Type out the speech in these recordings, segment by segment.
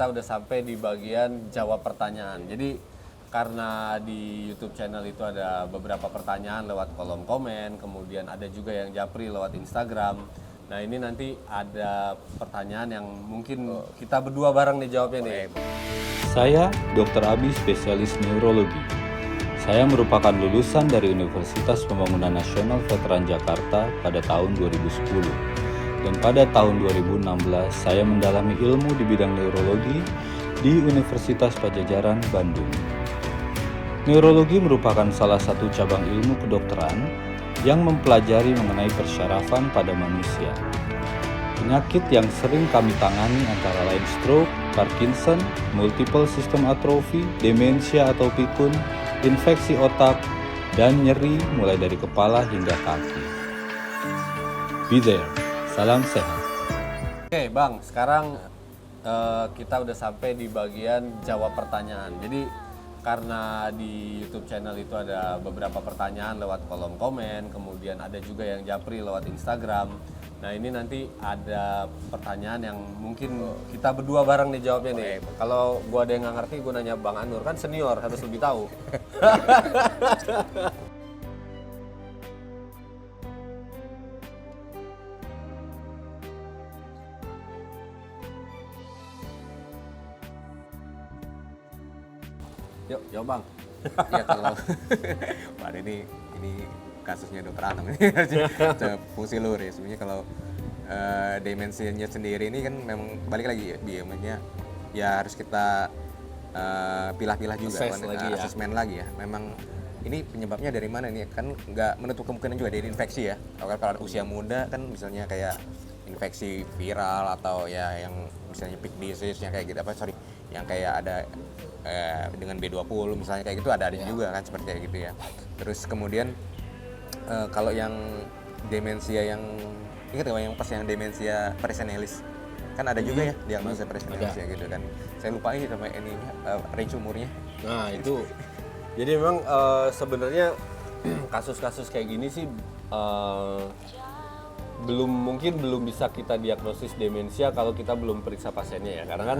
kita udah sampai di bagian jawab pertanyaan. Jadi karena di YouTube channel itu ada beberapa pertanyaan lewat kolom komen, kemudian ada juga yang japri lewat Instagram. Nah ini nanti ada pertanyaan yang mungkin kita berdua bareng nih jawabnya nih. Saya Dr. Abi, spesialis neurologi. Saya merupakan lulusan dari Universitas Pembangunan Nasional Veteran Jakarta pada tahun 2010. Dan pada tahun 2016 saya mendalami ilmu di bidang neurologi di Universitas Padjadjaran, Bandung. Neurologi merupakan salah satu cabang ilmu kedokteran yang mempelajari mengenai persyarafan pada manusia. Penyakit yang sering kami tangani antara lain stroke, Parkinson, multiple system atrophy, demensia atau pikun, infeksi otak, dan nyeri mulai dari kepala hingga kaki. Be there. Salam sehat. Oke Bang, sekarang kita udah sampai di bagian jawab pertanyaan. Jadi karena di YouTube channel itu ada beberapa pertanyaan lewat kolom komen, kemudian ada juga yang japri lewat Instagram. Nah ini nanti ada pertanyaan yang mungkin kita berdua bareng nih jawabnya nih. Kalau gua ada yang nggak ngerti, gua nanya Bang Anur, kan senior harus lebih tahu. Yuk, jawab Bang. Ya kalau Pak ini kasusnya dokter Anam ini fungsi luar ya. Sebenarnya kalau dimensinya sendiri ini kan memang balik lagi ya, biomednya ya harus kita pilah-pilah juga, asesmen lagi ya. Memang ini penyebabnya dari mana nih? Kan nggak menutup kemungkinan juga dari infeksi ya. Kalau usia muda kan misalnya kayak infeksi viral atau ya yang misalnya peak disease yang kayak gitu yang kayak ada dengan B20 misalnya kayak gitu ada juga kan seperti kayak gitu ya. Terus kemudian kalau yang demensia yang ingat nggak yang pas yang demensia personalis kan ada juga ya diagnosa personalis ya gitu kan. Saya lupa ini sama ini range umurnya. Nah itu jadi memang sebenarnya kasus-kasus kayak gini sih belum bisa kita diagnosis demensia kalau kita belum periksa pasiennya ya, karena kan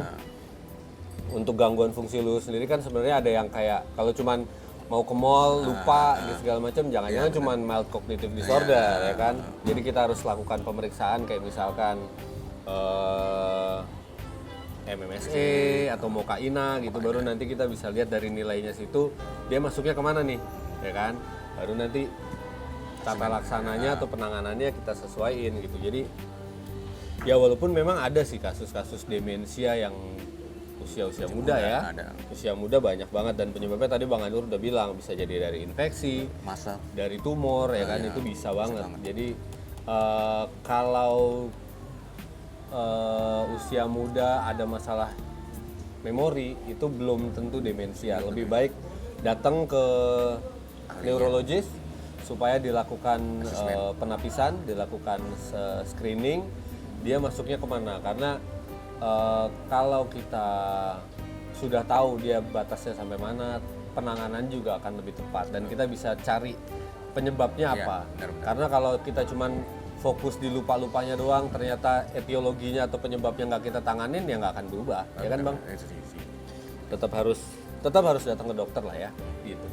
untuk gangguan fungsi luar sendiri kan sebenarnya ada yang kayak kalau cuman mau ke mall lupa gitu segala macam, jangan-jangan cuman mild cognitive disorder ya kan. Jadi kita harus lakukan pemeriksaan kayak misalkan MMSE atau MOCA-INA gitu, baru nanti kita bisa lihat dari nilainya situ dia masuknya kemana nih ya kan, baru nanti tata laksananya atau penanganannya kita sesuaiin gitu. Jadi ya walaupun memang ada sih kasus-kasus demensia yang usia muda ya, usia muda banyak banget, dan penyebabnya tadi Bang Anur udah bilang bisa jadi dari infeksi, dari tumor ya kan, itu bisa banget. Jadi kalau usia muda ada masalah memori itu belum tentu demensia. Lebih baik datang ke neurologis supaya dilakukan penapisan, dilakukan screening, dia masuknya kemana. Karena kalau kita sudah tahu dia batasnya sampai mana, penanganan juga akan lebih tepat dan kita bisa cari penyebabnya apa. Karena kalau kita cuman fokus di lupa-lupanya doang, ternyata etiologinya atau penyebabnya nggak kita tanganin, ya nggak akan berubah, ya kan Bang? Tetap harus datang ke dokter lah ya, gitu.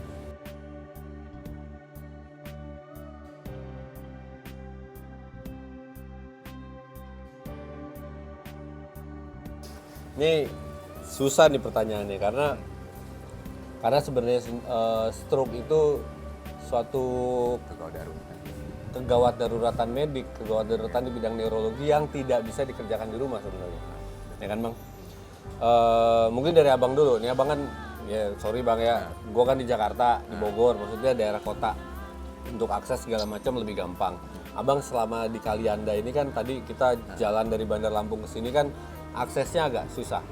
Ini susah nih pertanyaannya karena sebenarnya stroke itu suatu kegawat daruratan medik, kegawat daruratan di bidang neurologi yang tidak bisa dikerjakan di rumah sebenarnya, ya kan Bang? Mungkin dari Abang dulu, nih Abang kan, ya sorry Bang ya, gua kan di Jakarta, di Bogor, maksudnya daerah kota, untuk akses segala macam lebih gampang. Abang selama di Kalianda ini kan tadi kita jalan dari Bandar Lampung ke sini kan aksesnya agak susah.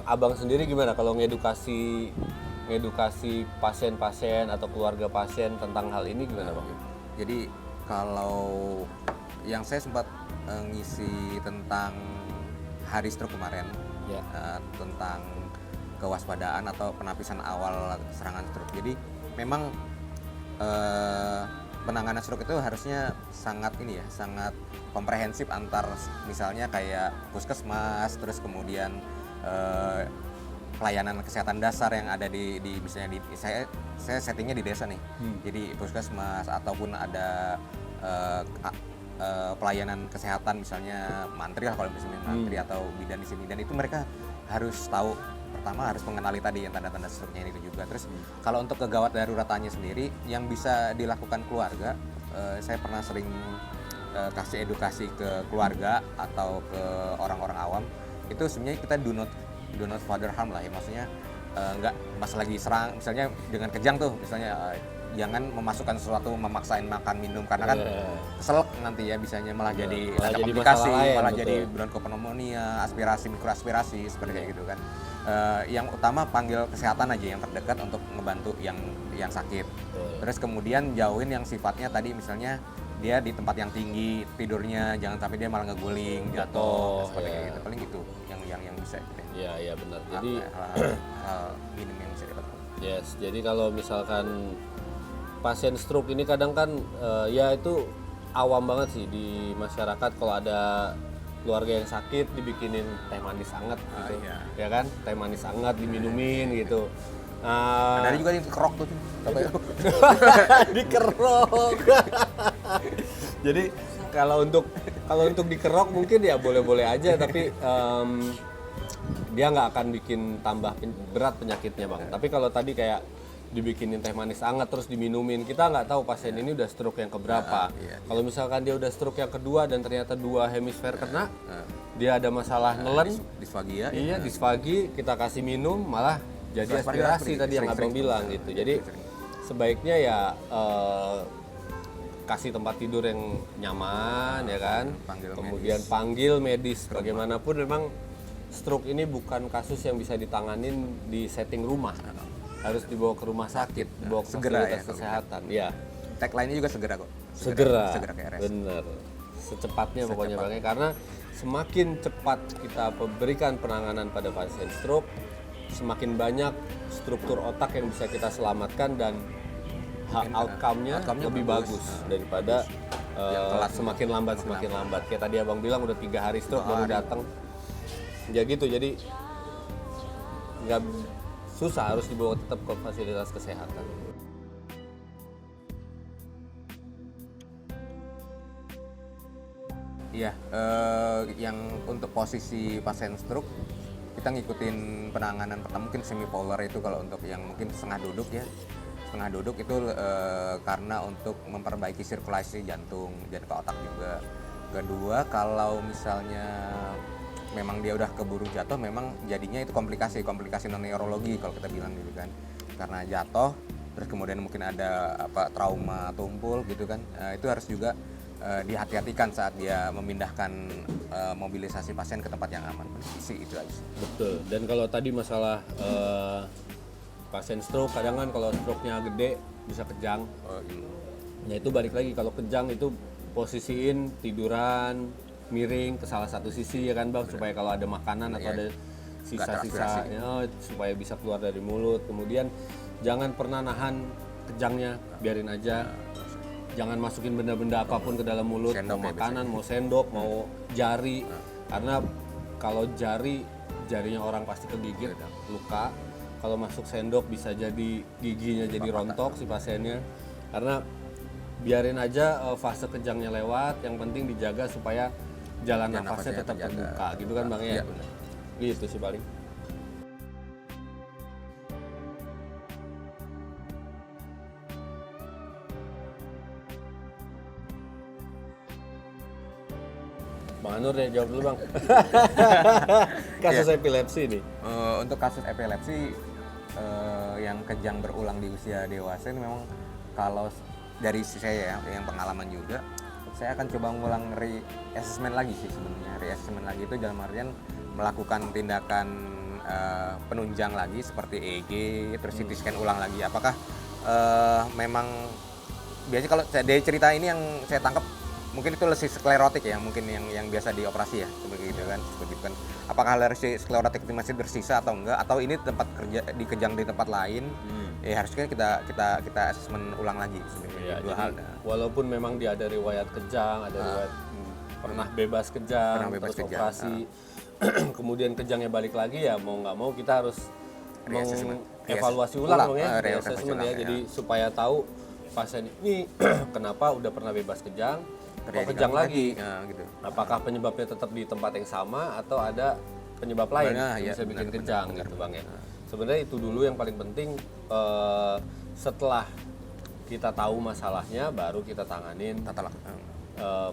Abang sendiri gimana kalau ngedukasi pasien-pasien atau keluarga pasien tentang hal ini gimana Bang? Jadi kalau yang saya sempat ngisi tentang Hari Stroke kemarin, tentang kewaspadaan atau penapisan awal serangan stroke. Jadi memang penanganan stroke itu harusnya sangat komprehensif antar misalnya kayak puskesmas, terus kemudian eh, pelayanan kesehatan dasar yang ada di misalnya saya settingnya di desa nih. Jadi puskesmas ataupun ada pelayanan kesehatan misalnya mantri lah, kalau misalnya mantri atau bidan di sini, dan itu mereka harus tahu, pertama harus mengenali tadi yang tanda-tanda struknya itu juga. Terus kalau untuk kegawat daruratannya sendiri yang bisa dilakukan keluarga, saya pernah sering kasih edukasi ke keluarga atau ke orang-orang awam, itu sebenarnya kita do not further harm lah ya, maksudnya nggak pas lagi serang misalnya dengan kejang tuh misalnya, jangan memasukkan sesuatu, memaksain makan minum, karena kan keselak nanti ya, bisanya malah jadi ada komplikasi, malah jadi bronkopneumonia, aspirasi, mikroaspirasi seperti kayak gitu kan. Yang utama panggil kesehatan aja yang terdekat untuk ngebantu yang sakit. Terus kemudian jauhin yang sifatnya tadi misalnya dia di tempat yang tinggi tidurnya, jangan sampai dia malah ngeguling, jatuh, seperti kayak gitu. Paling gitu yang bisa gitu. Iya benar. Jadi hal minim yang bisa dilakukan. yes, jadi kalau misalkan pasien stroke ini kadang kan ya itu awam banget sih di masyarakat, kalau ada keluarga yang sakit dibikinin teh manis hangat gitu. Ya kan? Teh manis hangat diminumin gitu. Ada juga yang kerok tuh. Dikerok. Jadi kalau untuk dikerok mungkin ya boleh-boleh aja, tapi dia nggak akan bikin tambah berat penyakitnya bang. Tapi kalau tadi kayak dibikinin teh manis hangat terus diminumin, kita nggak tahu pasien ini udah stroke yang keberapa. Kalau misalkan dia udah stroke yang kedua dan ternyata dua hemisfer kena, dia ada masalah nelen, disfagia. Iya, disfagi, kita kasih minum malah jadi aspirasi tadi yang abang bilang gitu. Jadi sebaiknya ya kasih tempat tidur yang nyaman ya kan. Kemudian panggil medis. Bagaimanapun memang stroke ini bukan kasus yang bisa ditanganin di setting rumah. Harus dibawa ke rumah sakit, dibawa ke fasilitas kesehatan. Ya. Tagline-nya juga segera kok. Segera ke RS. Bener. Secepatnya pokoknya bang, karena semakin cepat kita berikan penanganan pada pasien stroke, semakin banyak struktur otak yang bisa kita selamatkan dan outcome-nya lebih bagus daripada semakin lambat. Kayak tadi abang bilang udah 3 hari stroke baru datang. Ya gitu, jadi nggak susah, harus dibawa tetap ke fasilitas kesehatan. Iya, yang untuk posisi pasien stroke kita ngikutin penanganan pertama mungkin semipolar itu kalau untuk yang mungkin setengah duduk ya. Setengah duduk itu karena untuk memperbaiki sirkulasi jantung dan ke otak juga. Kedua, kalau misalnya memang dia udah keburu jatuh, memang jadinya itu komplikasi non neurologi kalau kita bilang gitu kan, karena jatuh terus kemudian mungkin ada trauma tumpul gitu kan. Itu harus juga dihati-hatikan saat dia memindahkan mobilisasi pasien ke tempat yang aman sih, itu aja sih. Betul. Dan kalau tadi masalah pasien stroke, kadang kan kalau stroke-nya gede bisa kejang. Ya itu balik lagi, kalau kejang itu posisiin tiduran miring ke salah satu sisi ya kan bang, supaya kalau ada makanan atau ada sisa-sisanya supaya bisa keluar dari mulut. Kemudian jangan pernah nahan kejangnya, biarin aja. Jangan masukin benda-benda apapun ke dalam mulut, Sendok mau makanan, mau sendok, mau jari. Karena kalau jarinya orang pasti kegigit, luka. Kalau masuk sendok bisa jadi giginya jadi rontok si pasiennya. Karena biarin aja fase kejangnya lewat, yang penting dijaga supaya jalan nafasnya tetap terbuka gitu kan bang ya. Gitu sih paling. Bang Anur deh jawab dulu bang. Kasus epilepsi nih. Untuk kasus epilepsi yang kejang berulang di usia dewasa ini memang kalau dari saya ya, yang pengalaman juga, saya akan coba ngulang re-assessment lagi sih sebenarnya. Re-assessment lagi itu dalam artian melakukan tindakan penunjang lagi seperti EEG, terus CT scan ulang lagi. Apakah memang biasanya kalau dari cerita ini yang saya tangkap mungkin itu lesi sklerotik ya, mungkin yang biasa dioperasi ya, seperti itu kan. Apakah lesi sklerotik itu masih tersisa atau enggak, atau ini tempat kerja dikejang di tempat lain? Ya harusnya kita asesmen ulang lagi sebenarnya. Ya, dua jadi, hal. walaupun memang dia ada riwayat kejang, ada riwayat pernah bebas kejang, terus operasi, kemudian kejangnya balik lagi, ya mau nggak mau kita harus Reassessment. evaluasi ulang dong ya, reassessment reassessment ya. ulang, Jadi supaya tahu pasien ini kenapa udah pernah bebas kejang, kok Terjadi kejang lagi. Nah, gitu. Apakah penyebabnya tetap di tempat yang sama atau ada penyebab lain Nah, yang ya, bisa bikin benar, kejang benar, gitu Bang ya. Sebenarnya itu dulu yang paling penting, setelah kita tahu masalahnya baru kita tanganin Tata lak-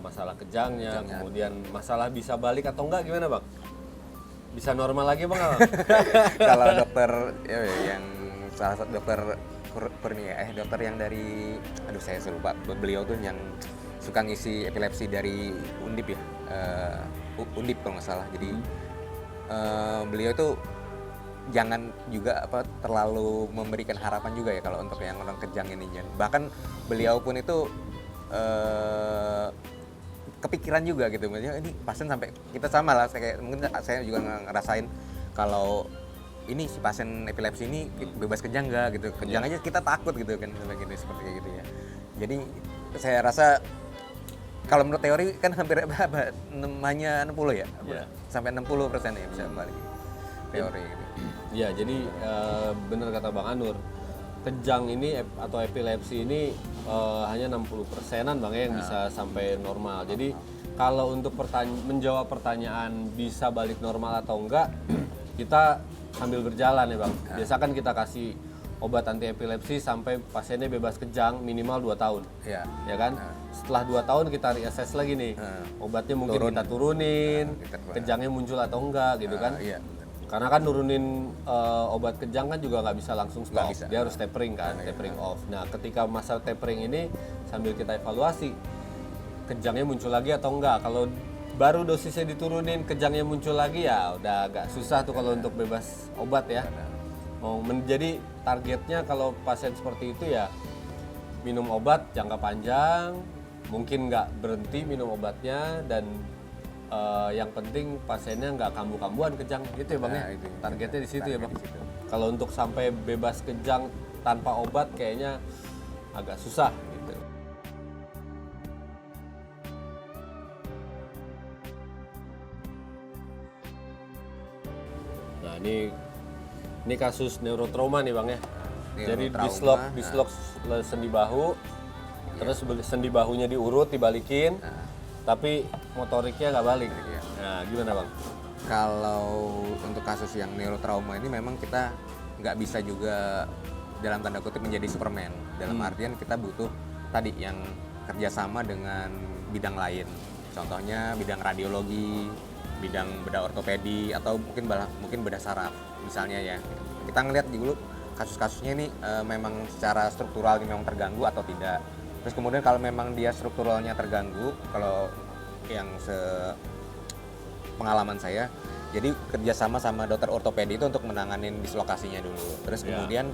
masalah kejangnya, kemudian masalah bisa balik atau enggak gimana Bang? Bisa normal lagi Bang? Nggak, Bang? Kalau dokter yang salah satu dokter Kurnia, dokter yang dari, aduh saya lupa, beliau tuh yang suka ngisi epilepsi dari Undip ya, Undip kalau nggak salah. Jadi beliau itu jangan juga terlalu memberikan harapan juga ya kalau untuk yang orang kejang ini. Bahkan beliau pun itu kepikiran juga gitu, maksudnya ini pasien sampai kita sama lah, mungkin saya juga ngerasain kalau ini si pasien epilepsi ini bebas kejang nggak gitu, kejang aja kita takut gitu kan, seperti kayak gitu ya. Jadi saya rasa kalau menurut teori kan hampir namanya 60 ya, sampai 60% ya bisa balik teori gitu. Ya, jadi benar kata Bang Anur, kejang ini atau epilepsi ini hanya 60%-an Bang ya yang bisa sampai normal. Jadi kalau untuk menjawab pertanyaan bisa balik normal atau enggak, kita sambil berjalan ya Bang. Biasa kan kita kasih obat anti epilepsi sampai pasiennya bebas kejang minimal 2 tahun. Iya. Ya kan? Setelah 2 tahun kita reassess lagi nih. Obatnya mungkin kita turunin, kejangnya muncul atau enggak gitu kan. Iya. Karena kan nurunin obat kejang kan juga nggak bisa langsung stop, bisa. dia harus tapering kan, tapering off. Nah ketika masa tapering ini sambil kita evaluasi, kejangnya muncul lagi atau enggak. Kalau baru dosisnya diturunin, kejangnya muncul lagi, ya udah agak susah tuh kalau untuk bebas obat ya. Mau menjadi targetnya kalau pasien seperti itu ya minum obat jangka panjang, mungkin nggak berhenti minum obatnya, dan yang penting pasiennya nggak kambuh-kambuhan kejang gitu ya Bang ya. Targetnya di situ ya Bang. Kalau untuk sampai bebas kejang tanpa obat kayaknya agak susah gitu. Nah ini kasus neurotrauma nih Bang ya. Jadi dislok sendi bahu, terus sendi bahunya diurut, dibalikin, tapi motoriknya nggak balik. Nah, gimana Bang? Kalau untuk kasus yang neurotrauma ini memang kita nggak bisa juga dalam tanda kutip menjadi Superman. Dalam artian kita butuh tadi yang kerjasama dengan bidang lain. Contohnya bidang radiologi, bidang bedah ortopedi, atau mungkin bedah saraf misalnya ya. Kita ngelihat dulu kasus-kasusnya ini memang secara struktural memang terganggu atau tidak. Terus kemudian kalau memang dia strukturalnya terganggu, kalau yang pengalaman saya, jadi kerjasama sama dokter ortopedi itu untuk menanganin dislokasinya dulu. Terus kemudian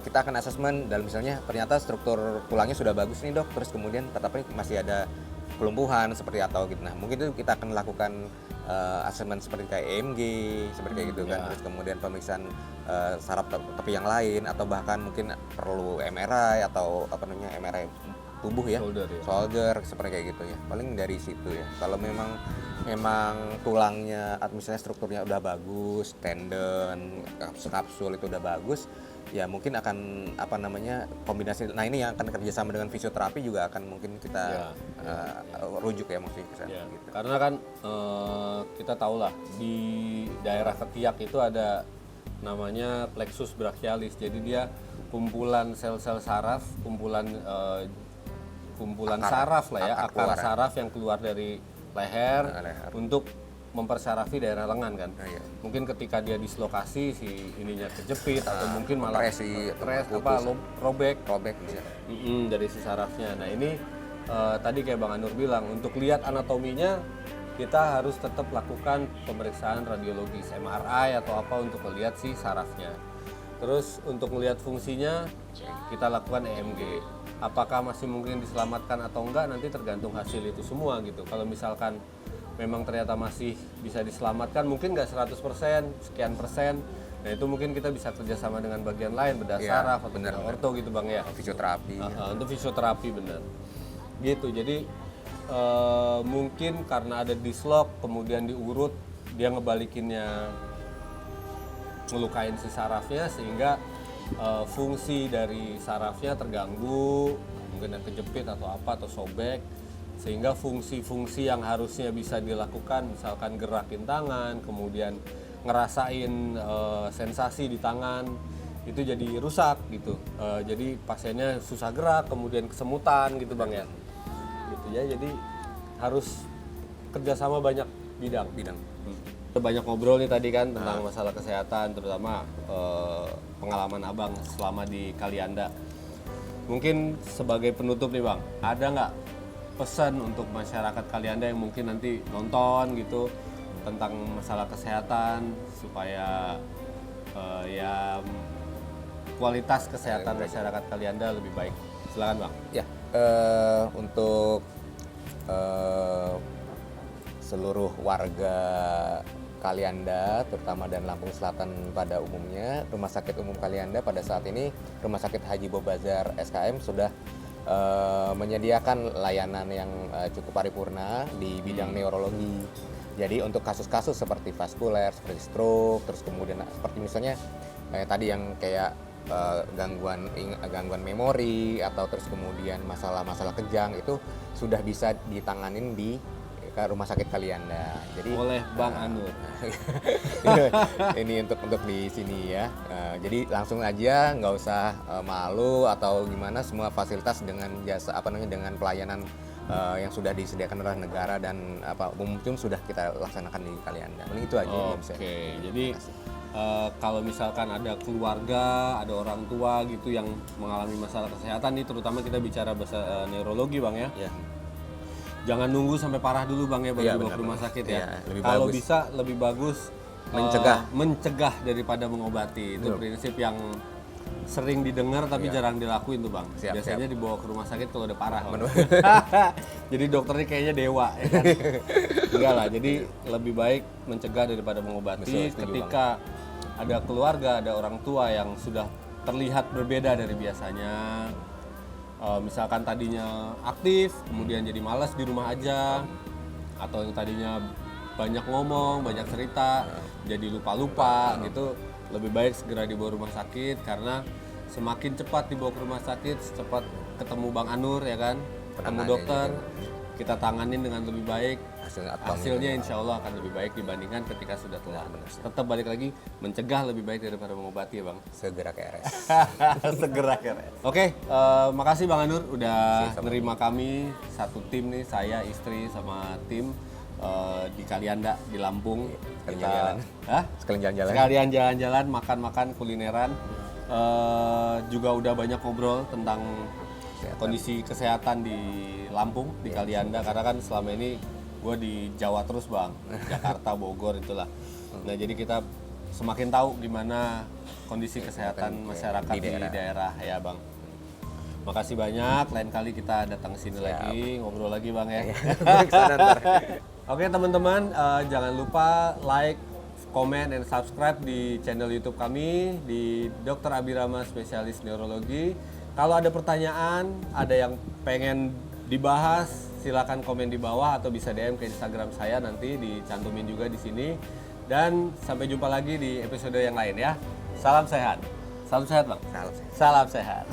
kita akan asesmen dalam misalnya ternyata struktur tulangnya sudah bagus nih dok, terus kemudian tetapi masih ada kelumpuhan seperti atau gitu. Nah mungkin itu kita akan lakukan asesmen seperti kayak EMG seperti kayak gitu kan. Terus kemudian pemeriksaan saraf tepi yang lain, atau bahkan mungkin perlu MRI atau MRI tubuh ya, shoulder seperti kayak gitu ya. Paling dari situ ya. Kalau memang tulangnya atau misalnya strukturnya udah bagus, tendon, kapsul itu udah bagus, ya mungkin akan kombinasi. Nah ini yang akan kerjasama dengan fisioterapi juga akan mungkin kita rujuk ya maksudnya ke sana. Gitu. Karena kan kita tahu lah di daerah ketiak itu ada namanya plexus brachialis. Jadi dia kumpulan sel-sel saraf, kumpulan saraf lah ya, akar saraf yang keluar dari leher untuk mempersarafi daerah lengan kan. Mungkin ketika dia dislokasi si ininya kejepit atau mungkin malah robek bisa. Dari si sarafnya. Nah ini tadi kayak Bang Anur bilang, untuk lihat anatominya kita harus tetap lakukan pemeriksaan radiologis, MRI atau apa untuk melihat si sarafnya. Terus untuk melihat fungsinya kita lakukan EMG. Apakah masih mungkin diselamatkan atau enggak nanti tergantung hasil itu semua gitu. Kalau misalkan memang ternyata masih bisa diselamatkan, mungkin nggak 100%, sekian persen. Nah itu mungkin kita bisa kerjasama dengan bagian lain, bedah saraf atau bedah orto gitu Bang ya. Fisioterapi. Untuk fisioterapi bener. Gitu, jadi mungkin karena ada dislok kemudian diurut dia ngebalikinnya ngelukain si sarafnya sehingga fungsi dari sarafnya terganggu, mungkin yang kejepit atau apa atau sobek, sehingga fungsi-fungsi yang harusnya bisa dilakukan, misalkan gerakin tangan, kemudian ngerasain sensasi di tangan, itu jadi rusak gitu. Jadi pasiennya susah gerak, kemudian kesemutan gitu Bang ya. Gitu ya, jadi harus kerjasama banyak bidang. Kita banyak ngobrol nih tadi kan tentang masalah kesehatan, terutama pengalaman Abang selama di Kalianda. Mungkin sebagai penutup nih Bang, ada nggak pesan untuk masyarakat Kalianda yang mungkin nanti nonton gitu tentang masalah kesehatan supaya ya kualitas kesehatan masyarakat Kalianda lebih baik? Silakan Bang. Ya, untuk seluruh warga Kalianda, terutama dan Lampung Selatan pada umumnya, Rumah Sakit Umum Kalianda pada saat ini, Rumah Sakit Haji Bobazar SKM sudah menyediakan layanan yang cukup paripurna di bidang neurologi. Jadi untuk kasus-kasus seperti vaskuler, seperti stroke, terus kemudian seperti misalnya tadi yang kayak gangguan memori atau terus kemudian masalah-masalah kejang itu sudah bisa ditanganin di Rumah Sakit Kalianda. Jadi Oleh Bang Anur. Ini untuk di sini ya. Jadi langsung aja, nggak usah malu atau gimana. Semua fasilitas dengan jasa dengan pelayanan yang sudah disediakan oleh negara dan umum pun sudah kita laksanakan di Kalianda. Mending itu aja. Oke, jadi kalau misalkan ada keluarga, ada orang tua gitu yang mengalami masalah kesehatan nih, terutama kita bicara bahasa neurologi Bang ya. Ya. Jangan nunggu sampai parah dulu Bang ya baru dibawa ke rumah sakit ya. Kalau bisa lebih bagus mencegah daripada mengobati. Itu prinsip yang sering didengar tapi jarang dilakuin tuh Bang. Biasanya dibawa ke rumah sakit kalau udah parah. Jadi dokternya kayaknya dewa ya kan. Enggak lah, jadi lebih baik mencegah daripada mengobati. Ketika ada keluarga, ada orang tua yang sudah terlihat berbeda dari biasanya, misalkan tadinya aktif, kemudian jadi malas di rumah aja, atau yang tadinya banyak ngomong, banyak cerita, jadi lupa-lupa gitu, lebih baik segera dibawa rumah sakit karena semakin cepat dibawa ke rumah sakit, secepat ketemu Bang Anur ya kan, ketemu dokter, kita tanganin dengan lebih baik, hasilnya insya Allah akan lebih baik dibandingkan ketika sudah telat. Tetap balik lagi, mencegah lebih baik daripada mengobati ya Bang. Segera ke RS. Segera ke RS. Oke, makasih Bang Anur udah nerima kami satu tim nih, saya, istri, sama tim di Kalianda di Lampung. Sekalian jalan-jalan. Sekalian jalan-jalan, makan-makan, kulineran. Juga udah banyak ngobrol tentang kondisi kesehatan di Lampung, di Kalianda, karena kan selama ini gue di Jawa terus Bang, Jakarta, Bogor itulah. Nah jadi kita semakin tahu gimana kondisi kesehatan masyarakat di daerah ya Bang. Makasih banyak, lain kali kita datang ke sini lagi, ngobrol lagi Bang ya. Oke teman-teman, jangan lupa like, comment, dan subscribe di channel YouTube kami di Dr. Abirama Spesialis Neurologi. Kalau ada pertanyaan, ada yang pengen dibahas, silakan komen di bawah atau bisa DM ke Instagram saya, nanti dicantumin juga di sini. Dan sampai jumpa lagi di episode yang lain ya. Salam sehat. Salam sehat Bang. Salam sehat. Salam sehat.